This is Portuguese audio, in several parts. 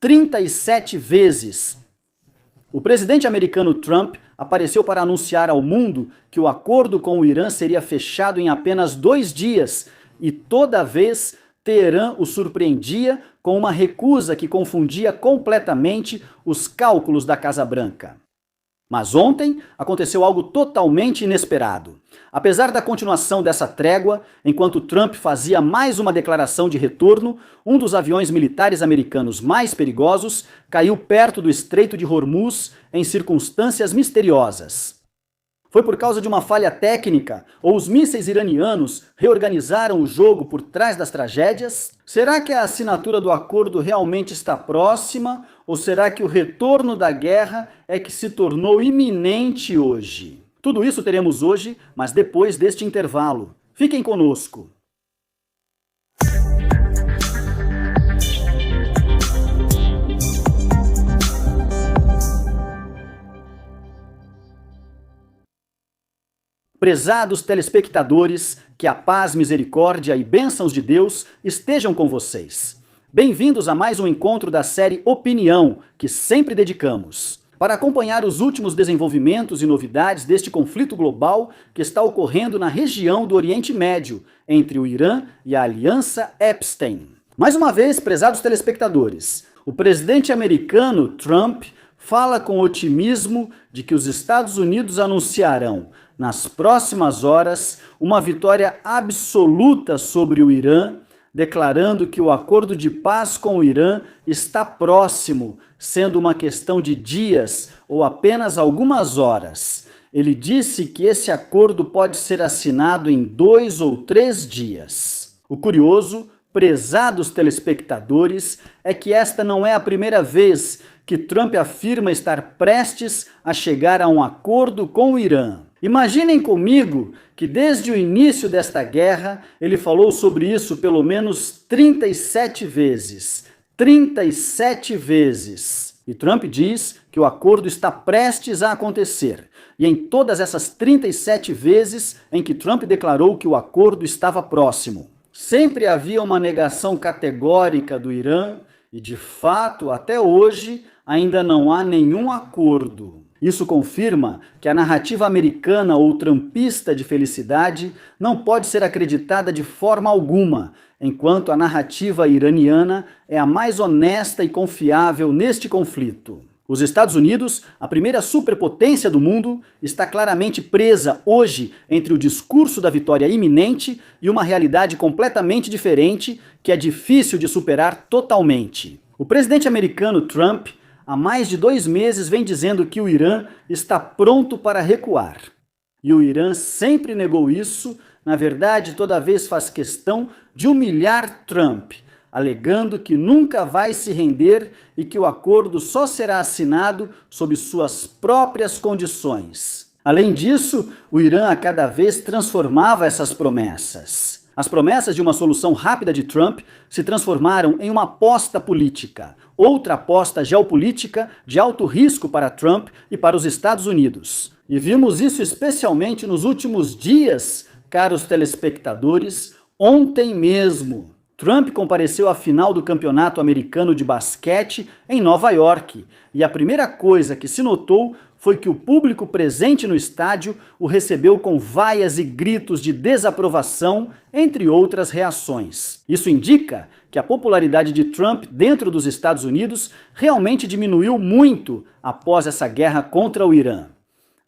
37 vezes. O presidente americano Trump apareceu para anunciar ao mundo que o acordo com o Irã seria fechado em apenas 2 dias, e toda vez Teherã o surpreendia com uma recusa que confundia completamente os cálculos da Casa Branca. Mas ontem aconteceu algo totalmente inesperado. Apesar da continuação dessa trégua, enquanto Trump fazia mais uma declaração de retorno, um dos aviões militares americanos mais perigosos caiu perto do Estreito de Hormuz em circunstâncias misteriosas. Foi por causa de uma falha técnica ou os mísseis iranianos reorganizaram o jogo por trás das tragédias? Será que a assinatura do acordo realmente está próxima? Ou será que o retorno da guerra é que se tornou iminente hoje? Tudo isso teremos hoje, mas depois deste intervalo. Fiquem conosco. Prezados telespectadores, que a paz, misericórdia e bênçãos de Deus estejam com vocês. Bem-vindos a mais um encontro da série Opinião, que sempre dedicamos para acompanhar os últimos desenvolvimentos e novidades deste conflito global que está ocorrendo na região do Oriente Médio, entre o Irã e a Aliança Epstein. Mais uma vez, prezados telespectadores, o presidente americano Trump fala com otimismo de que os Estados Unidos anunciarão, nas próximas horas, uma vitória absoluta sobre o Irã, declarando que o acordo de paz com o Irã está próximo, sendo uma questão de dias ou apenas algumas horas. Ele disse que esse acordo pode ser assinado em 2 ou 3 dias. O curioso, prezados telespectadores, é que esta não é a primeira vez que Trump afirma estar prestes a chegar a um acordo com o Irã. Imaginem comigo que desde o início desta guerra ele falou sobre isso pelo menos 37 vezes. 37 vezes. E Trump diz que o acordo está prestes a acontecer. E em todas essas 37 vezes em que Trump declarou que o acordo estava próximo, sempre havia uma negação categórica do Irã e, de fato, até hoje, ainda não há nenhum acordo. Isso confirma que a narrativa americana ou trumpista de felicidade não pode ser acreditada de forma alguma, enquanto a narrativa iraniana é a mais honesta e confiável neste conflito. Os Estados Unidos, a primeira superpotência do mundo, está claramente presa hoje entre o discurso da vitória iminente e uma realidade completamente diferente que é difícil de superar totalmente. O presidente americano Trump há mais de 2 meses vem dizendo que o Irã está pronto para recuar. E o Irã sempre negou isso, na verdade toda vez faz questão de humilhar Trump, alegando que nunca vai se render e que o acordo só será assinado sob suas próprias condições. Além disso, o Irã a cada vez transformava essas promessas. As promessas de uma solução rápida de Trump se transformaram em uma aposta política, outra aposta geopolítica de alto risco para Trump e para os Estados Unidos. E vimos isso especialmente nos últimos dias, caros telespectadores, ontem mesmo. Trump compareceu à final do Campeonato Americano de Basquete em Nova York, e a primeira coisa que se notou foi que o público presente no estádio o recebeu com vaias e gritos de desaprovação, entre outras reações. Isso indica que a popularidade de Trump dentro dos Estados Unidos realmente diminuiu muito após essa guerra contra o Irã.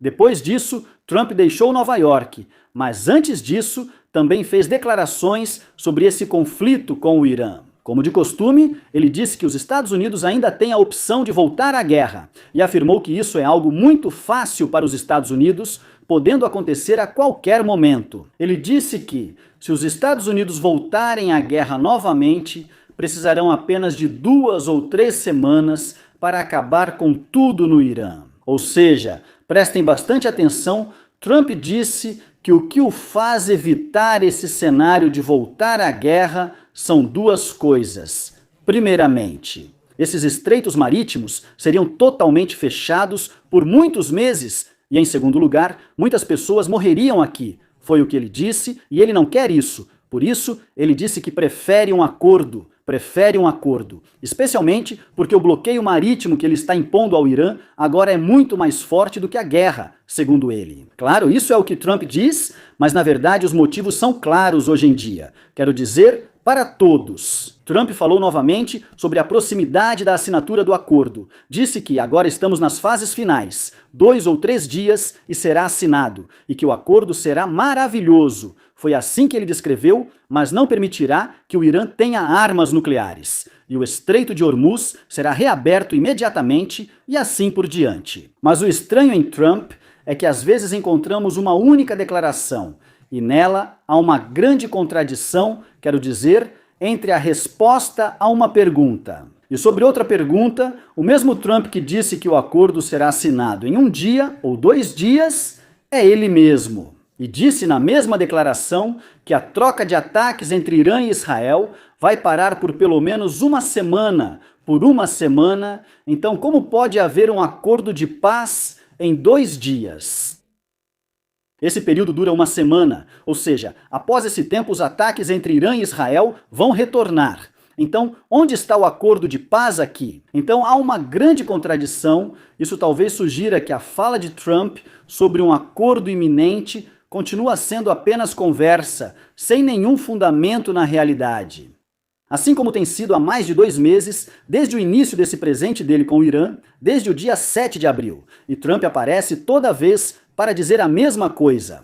Depois disso, Trump deixou Nova York, mas antes disso, também fez declarações sobre esse conflito com o Irã. Como de costume, ele disse que os Estados Unidos ainda têm a opção de voltar à guerra e afirmou que isso é algo muito fácil para os Estados Unidos, podendo acontecer a qualquer momento. Ele disse que, se os Estados Unidos voltarem à guerra novamente, precisarão apenas de 2 ou 3 semanas para acabar com tudo no Irã. Ou seja, prestem bastante atenção, Trump disse que o que o faz evitar esse cenário de voltar à guerra são 2 coisas. Primeiramente, esses estreitos marítimos seriam totalmente fechados por muitos meses e, em segundo lugar, muitas pessoas morreriam aqui. Foi o que ele disse e ele não quer isso. Por isso, ele disse que prefere um acordo, prefere um acordo, especialmente porque o bloqueio marítimo que ele está impondo ao Irã agora é muito mais forte do que a guerra, segundo ele. Claro, isso é o que Trump diz, mas na verdade os motivos são claros hoje em dia. Quero dizer, para todos. Trump falou novamente sobre a proximidade da assinatura do acordo. Disse que agora estamos nas fases finais, 2 ou 3 dias e será assinado, e que o acordo será maravilhoso. Foi assim que ele descreveu, mas não permitirá que o Irã tenha armas nucleares. E o Estreito de Hormuz será reaberto imediatamente e assim por diante. Mas o estranho em Trump é que às vezes encontramos uma única declaração, e nela há uma grande contradição, quero dizer, entre a resposta a uma pergunta. E sobre outra pergunta, o mesmo Trump que disse que o acordo será assinado em 1 dia ou 2 dias, é ele mesmo. E disse na mesma declaração que a troca de ataques entre Irã e Israel vai parar por pelo menos uma semana. Por uma semana, então como pode haver um acordo de paz em 2 dias? Esse período dura uma semana, ou seja, após esse tempo os ataques entre Irã e Israel vão retornar. Então, onde está o acordo de paz aqui? Então há uma grande contradição, isso talvez sugira que a fala de Trump sobre um acordo iminente continua sendo apenas conversa, sem nenhum fundamento na realidade. Assim como tem sido há mais de 2 meses, desde o início desse presente dele com o Irã, desde o dia 7 de abril, e Trump aparece toda vez para dizer a mesma coisa.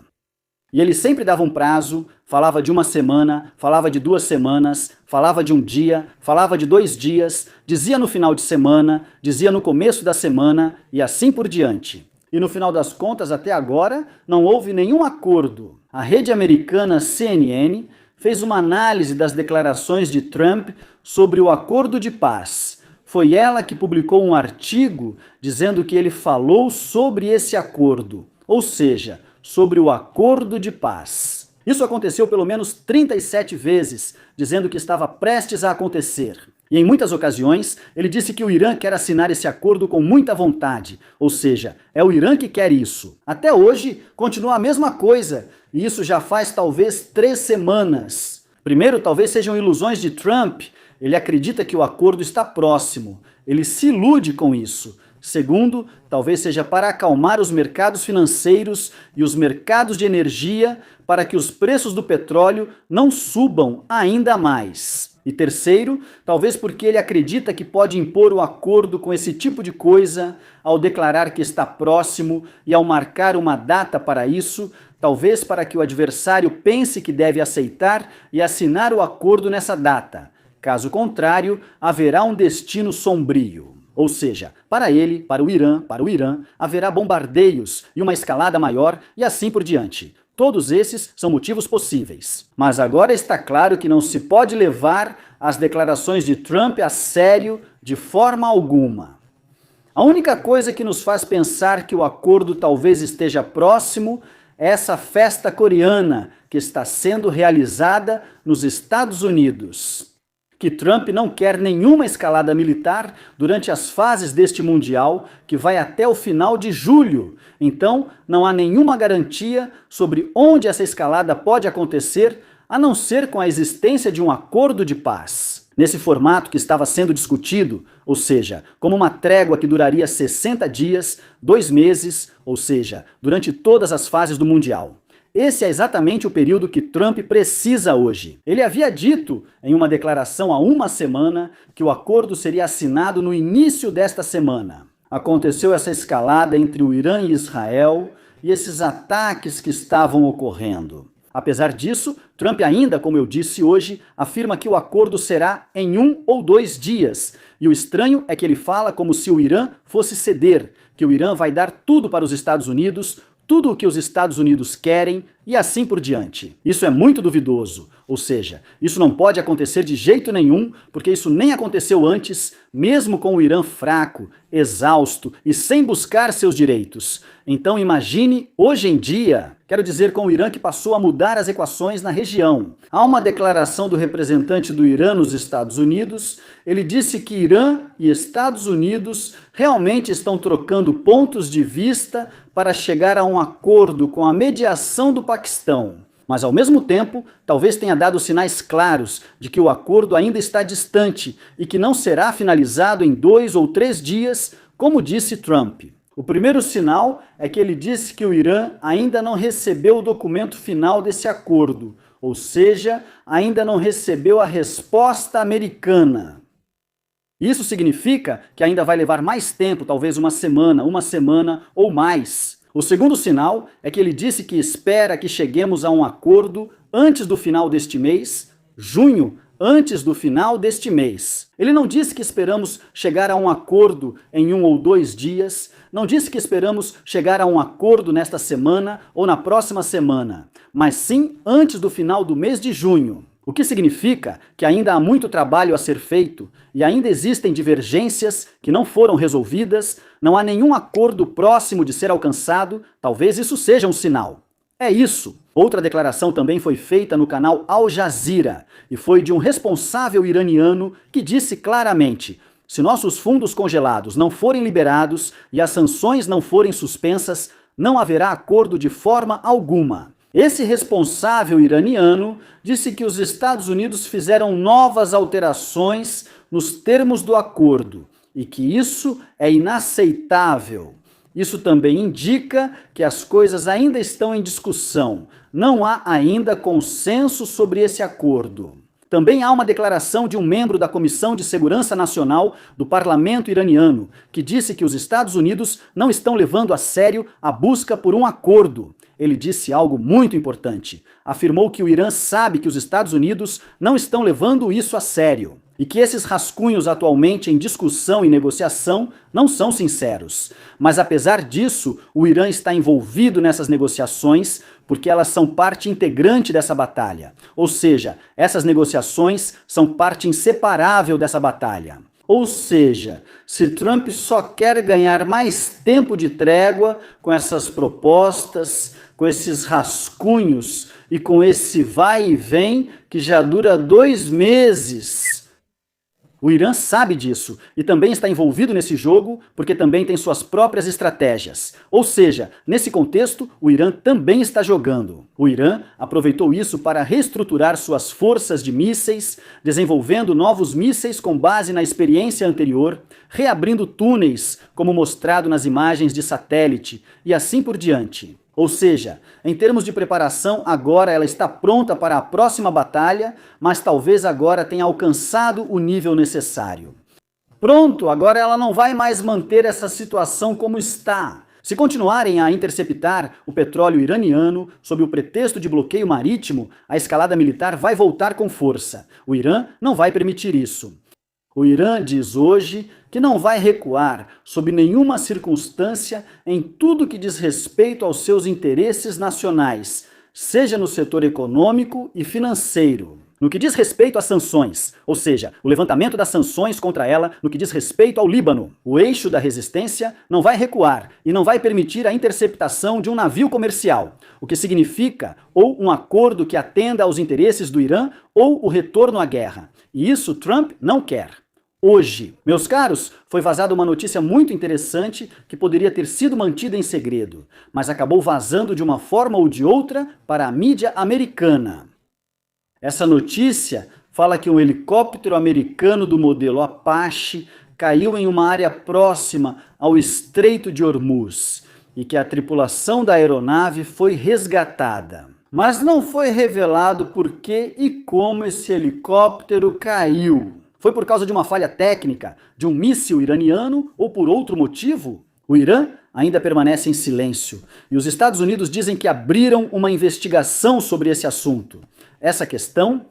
E ele sempre dava um prazo, falava de 1 semana, falava de 2 semanas, falava de 1 dia, falava de 2 dias, dizia no final de semana, dizia no começo da semana e assim por diante. E no final das contas, até agora, não houve nenhum acordo. A rede americana CNN fez uma análise das declarações de Trump sobre o acordo de paz. Foi ela que publicou um artigo dizendo que ele falou sobre esse acordo, ou seja, sobre o acordo de paz. Isso aconteceu pelo menos 37 vezes, dizendo que estava prestes a acontecer. E em muitas ocasiões, ele disse que o Irã quer assinar esse acordo com muita vontade, ou seja, é o Irã que quer isso. Até hoje, continua a mesma coisa, e isso já faz talvez 3 semanas. Primeiro, talvez sejam ilusões de Trump, ele acredita que o acordo está próximo, ele se ilude com isso. Segundo, talvez seja para acalmar os mercados financeiros e os mercados de energia para que os preços do petróleo não subam ainda mais. E terceiro, talvez porque ele acredita que pode impor o acordo com esse tipo de coisa ao declarar que está próximo e ao marcar uma data para isso, talvez para que o adversário pense que deve aceitar e assinar o acordo nessa data. Caso contrário, haverá um destino sombrio. Ou seja, para ele, para o Irã, haverá bombardeios e uma escalada maior e assim por diante. Todos esses são motivos possíveis. Mas agora está claro que não se pode levar as declarações de Trump a sério de forma alguma. A única coisa que nos faz pensar que o acordo talvez esteja próximo é essa festa coreana que está sendo realizada nos Estados Unidos. Que Trump não quer nenhuma escalada militar durante as fases deste Mundial, que vai até o final de julho. Então, não há nenhuma garantia sobre onde essa escalada pode acontecer, a não ser com a existência de um acordo de paz. Nesse formato que estava sendo discutido, ou seja, como uma trégua que duraria 60 dias, 2 meses, ou seja, durante todas as fases do Mundial. Esse é exatamente o período que Trump precisa hoje. Ele havia dito, em uma declaração há 1 semana, que o acordo seria assinado no início desta semana. Aconteceu essa escalada entre o Irã e Israel e esses ataques que estavam ocorrendo. Apesar disso, Trump ainda, como eu disse hoje, afirma que o acordo será em 1 ou 2 dias. E o estranho é que ele fala como se o Irã fosse ceder, que o Irã vai dar tudo para os Estados Unidos, tudo o que os Estados Unidos querem e assim por diante. Isso é muito duvidoso, ou seja, isso não pode acontecer de jeito nenhum, porque isso nem aconteceu antes, mesmo com o Irã fraco, exausto e sem buscar seus direitos. Então imagine hoje em dia, quero dizer com o Irã que passou a mudar as equações na região. Há uma declaração do representante do Irã nos Estados Unidos, ele disse que Irã e Estados Unidos realmente estão trocando pontos de vista para chegar a um acordo com a mediação do Paquistão. Mas ao mesmo tempo, talvez tenha dado sinais claros de que o acordo ainda está distante e que não será finalizado em 2 ou 3 dias, como disse Trump. O primeiro sinal é que ele disse que o Irã ainda não recebeu o documento final desse acordo, ou seja, ainda não recebeu a resposta americana. Isso significa que ainda vai levar mais tempo, talvez uma semana ou mais. O segundo sinal é que ele disse que espera que cheguemos a um acordo antes do final deste mês, junho, antes do final deste mês. Ele não disse que esperamos chegar a um acordo em 1 ou 2 dias, não disse que esperamos chegar a um acordo nesta semana ou na próxima semana, mas sim antes do final do mês de junho. O que significa que ainda há muito trabalho a ser feito e ainda existem divergências que não foram resolvidas, não há nenhum acordo próximo de ser alcançado, talvez isso seja um sinal. É isso. Outra declaração também foi feita no canal Al Jazeera e foi de um responsável iraniano que disse claramente: se nossos fundos congelados não forem liberados e as sanções não forem suspensas, não haverá acordo de forma alguma. Esse responsável iraniano disse que os Estados Unidos fizeram novas alterações nos termos do acordo e que isso é inaceitável. Isso também indica que as coisas ainda estão em discussão. Não há ainda consenso sobre esse acordo. Também há uma declaração de um membro da Comissão de Segurança Nacional do Parlamento iraniano, que disse que os Estados Unidos não estão levando a sério a busca por um acordo. Ele disse algo muito importante. Afirmou que o Irã sabe que os Estados Unidos não estão levando isso a sério e que esses rascunhos atualmente em discussão e negociação não são sinceros. Mas apesar disso, o Irã está envolvido nessas negociações porque elas são parte integrante dessa batalha. Ou seja, essas negociações são parte inseparável dessa batalha. Ou seja, se Trump só quer ganhar mais tempo de trégua com essas propostas, com esses rascunhos e com esse vai e vem que já dura 2 meses. O Irã sabe disso e também está envolvido nesse jogo porque também tem suas próprias estratégias. Ou seja, nesse contexto, o Irã também está jogando. O Irã aproveitou isso para reestruturar suas forças de mísseis, desenvolvendo novos mísseis com base na experiência anterior, reabrindo túneis, como mostrado nas imagens de satélite, e assim por diante. Ou seja, em termos de preparação, agora ela está pronta para a próxima batalha, mas talvez agora tenha alcançado o nível necessário. Pronto, agora ela não vai mais manter essa situação como está. Se continuarem a interceptar o petróleo iraniano sob o pretexto de bloqueio marítimo, a escalada militar vai voltar com força. O Irã não vai permitir isso. O Irã diz hoje que não vai recuar, sob nenhuma circunstância, em tudo que diz respeito aos seus interesses nacionais, seja no setor econômico e financeiro. No que diz respeito às sanções, ou seja, o levantamento das sanções contra ela no que diz respeito ao Líbano, o eixo da resistência não vai recuar e não vai permitir a interceptação de um navio comercial, o que significa ou um acordo que atenda aos interesses do Irã ou o retorno à guerra. E isso Trump não quer. Hoje, meus caros, foi vazada uma notícia muito interessante que poderia ter sido mantida em segredo, mas acabou vazando de uma forma ou de outra para a mídia americana. Essa notícia fala que um helicóptero americano do modelo Apache caiu em uma área próxima ao Estreito de Hormuz e que a tripulação da aeronave foi resgatada. Mas não foi revelado por que e como esse helicóptero caiu. Foi por causa de uma falha técnica, de um míssil iraniano ou por outro motivo? O Irã ainda permanece em silêncio e os Estados Unidos dizem que abriram uma investigação sobre esse assunto. Essa questão...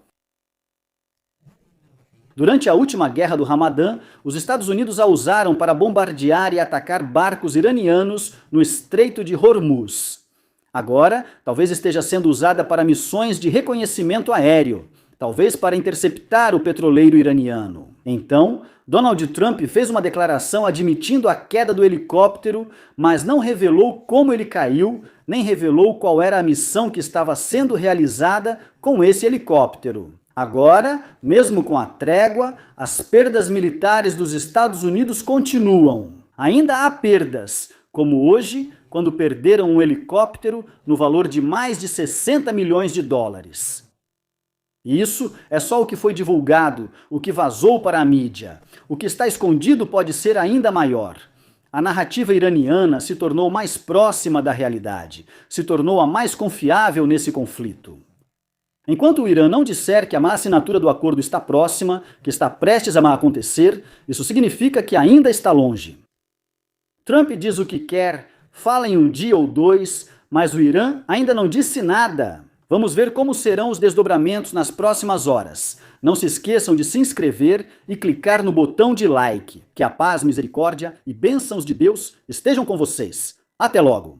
Durante a última guerra do Ramadã, os Estados Unidos a usaram para bombardear e atacar barcos iranianos no Estreito de Hormuz. Agora, talvez esteja sendo usada para missões de reconhecimento aéreo, talvez para interceptar o petroleiro iraniano. Então, Donald Trump fez uma declaração admitindo a queda do helicóptero, mas não revelou como ele caiu, nem revelou qual era a missão que estava sendo realizada com esse helicóptero. Agora, mesmo com a trégua, as perdas militares dos Estados Unidos continuam. Ainda há perdas, como hoje, quando perderam um helicóptero no valor de mais de 60 milhões de dólares. E isso é só o que foi divulgado, o que vazou para a mídia. O que está escondido pode ser ainda maior. A narrativa iraniana se tornou mais próxima da realidade, se tornou a mais confiável nesse conflito. Enquanto o Irã não disser que a assinatura do acordo está próxima, que está prestes a acontecer, isso significa que ainda está longe. Trump diz o que quer, fala em um dia ou dois, mas o Irã ainda não disse nada. Vamos ver como serão os desdobramentos nas próximas horas. Não se esqueçam de se inscrever e clicar no botão de like. Que a paz, misericórdia e bênçãos de Deus estejam com vocês. Até logo!